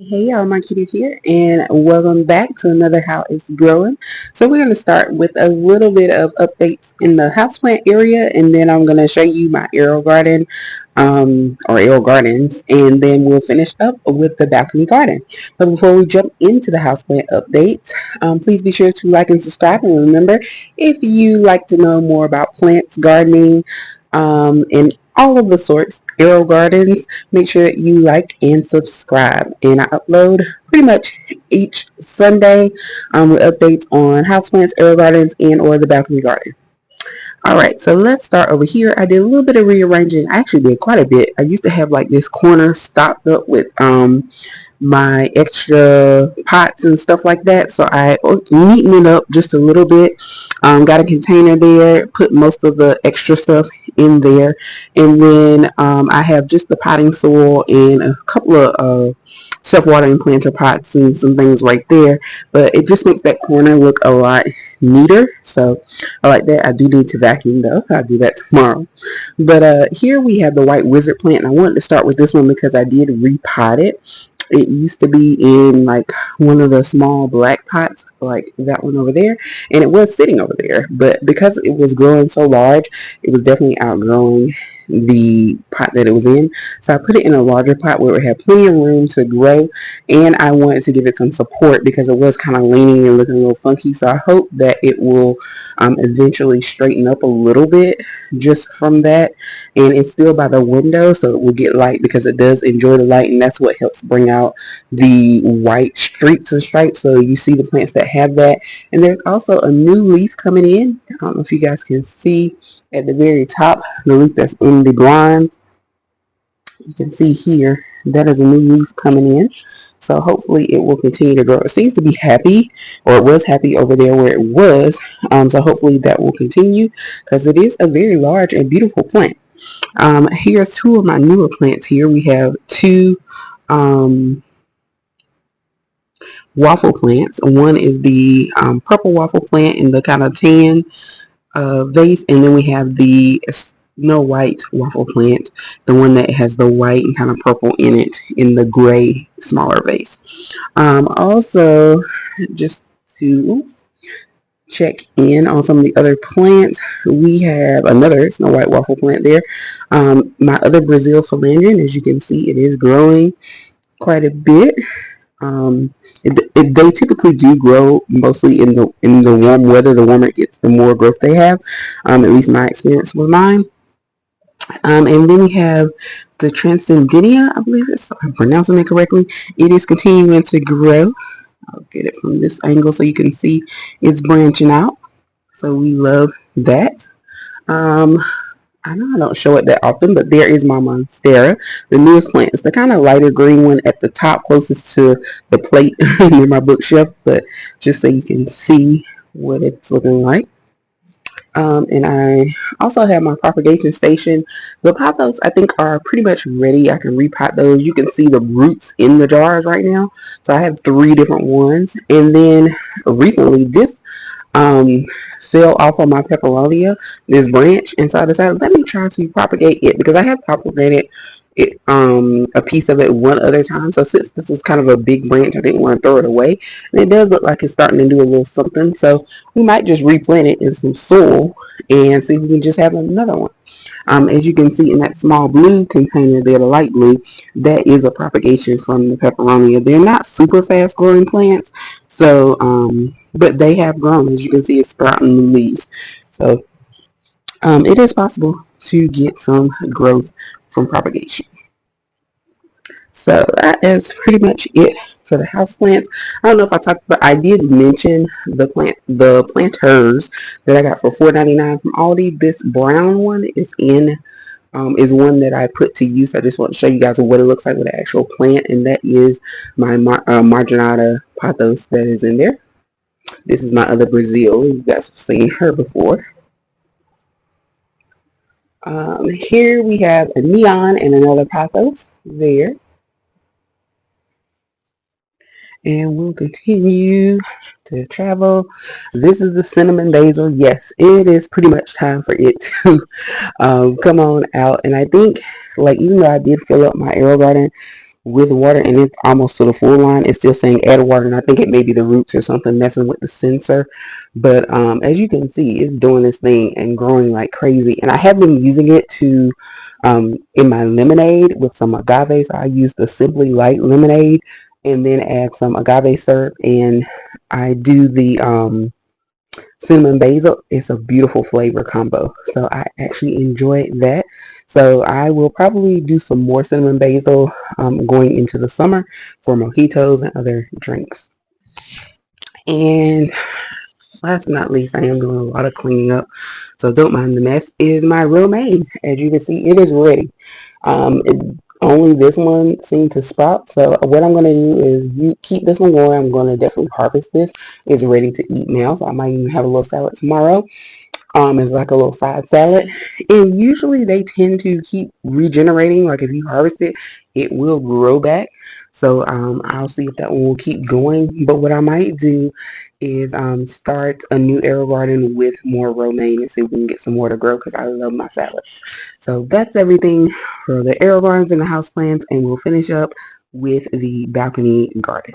Hey y'all, my kitty here, and welcome back to another How It's Growing. So we're going to start with a little bit of updates in the houseplant area, and then I'm going to show you my Aerogarden, or Aerogardens, and then we'll finish up with the balcony garden. But before we jump into the houseplant updates, please be sure to like and subscribe, and remember, if you like to know more about plants, gardening, and all of the sorts, Aero Gardens, make sure that you like and subscribe. And I upload pretty much each Sunday with updates on houseplants, Aero Gardens, and or the balcony garden. All right, so let's start over here. I did a little bit of rearranging. I actually did quite a bit. I used to have like this corner stocked up with my extra pots and stuff like that. So I neatened it up just a little bit. Got a container there, put most of the extra stuff in there. And then I have just the potting soil and a couple of self-watering planter pots and some things right there. But it just makes that corner look a lot neater. So I like that. I do need to vacuum though. I'll do that tomorrow. But here we have the white wizard plant. And I wanted to start with this one because I did repot it. It used to be in like one of the small black pots, like that one over there, and it was sitting over there. But because it was growing so large, it was definitely outgrowing the pot that it was in. So I put it in a larger pot where it had plenty of room to grow, and I wanted to give it some support because it was kind of leaning and looking a little funky. So I hope that it will eventually straighten up a little bit just from that. And it's still by the window, so it will get light because it does enjoy the light, and that's what helps bring out the white streaks and stripes. So you see the plants that have that. And there's also a new leaf coming in. I don't know if you guys can see at the very top, the leaf that's in the blinds. You can see here, that is a new leaf coming in. So hopefully it will continue to grow. It seems to be happy, or it was happy over there where it was. So hopefully that will continue because it is a very large and beautiful plant. Here's two of my newer plants here. We have two waffle plants. One is the purple waffle plant in the kind of tan vase, and then we have the Snow White waffle plant, the one that has the white and kind of purple in it in the gray smaller vase. Also, just to check in on some of the other plants, we have another Snow White waffle plant there. My other Brazil philodendron, as you can see, it is growing quite a bit. They typically do grow mostly in the warm weather. The warmer it gets, the more growth they have. At least my experience with mine. And then we have the Transcendennia, I believe if I'm pronouncing it correctly. It is continuing to grow. I'll get it from this angle so you can see it's branching out. So we love that. I know I don't show it that often, but there is my Monstera, the newest plant. It's the kind of lighter green one at the top closest to the plate near my bookshelf, but just so you can see what it's looking like. And I also have my propagation station. The pothos I think are pretty much ready. I can repot those. You can see the roots in the jars right now. So I have 3 different ones. And then recently this fell off of my peperonia, this branch, and so I decided let me try to propagate it because I have propagated it a piece of it one other time. So since this was kind of a big branch, I didn't want to throw it away, and it does look like it's starting to do a little something. So we might just replant it in some soil and see if we can just have another one. As you can see in that small blue container there, the light blue, that is a propagation from the peperonia. They're not super fast growing plants, so but they have grown. As you can see, it's sprouting new leaves. So it is possible to get some growth from propagation. So that is pretty much it for the house plants. I don't know if I talked, but I did mention the planters that I got for $4.99 from Aldi. This brown one is one that I put to use. I just want to show you guys what it looks like with an actual plant, and that is my Marginata pothos that is in there. This is my other Brazil. You guys have seen her before. Here we have a neon and another pothos there. And we'll continue to travel. This is the cinnamon basil. Yes, it is pretty much time for it to come on out. And I think, like, even though I did fill up my Aerogarden with water, and it's almost to the full line. It's still saying add water, and I think it may be the roots or something messing with the sensor. But as you can see, it's doing this thing and growing like crazy. And I have been using it to in my lemonade with some agave. So I use the Simply Light lemonade and then add some agave syrup, and I do the cinnamon basil. It's a beautiful flavor combo, so I actually enjoy that. So I will probably do some more cinnamon basil going into the summer for mojitos and other drinks. And last but not least, I am doing a lot of cleaning up, so don't mind the mess, is my romaine. As you can see, it is ready. Only this one seemed to sprout, so what I'm going to do is keep this one going. I'm going to definitely harvest this. It's ready to eat now, so I might even have a little salad tomorrow. It's like a little side salad, and usually they tend to keep regenerating. Like if you harvest it, it will grow back. So I'll see if that one will keep going. But what I might do is start a new Aerogarden with more romaine and see if we can get some more to grow, because I love my salads. So that's everything for the Aerogardens and the houseplants, and we'll finish up with the balcony garden.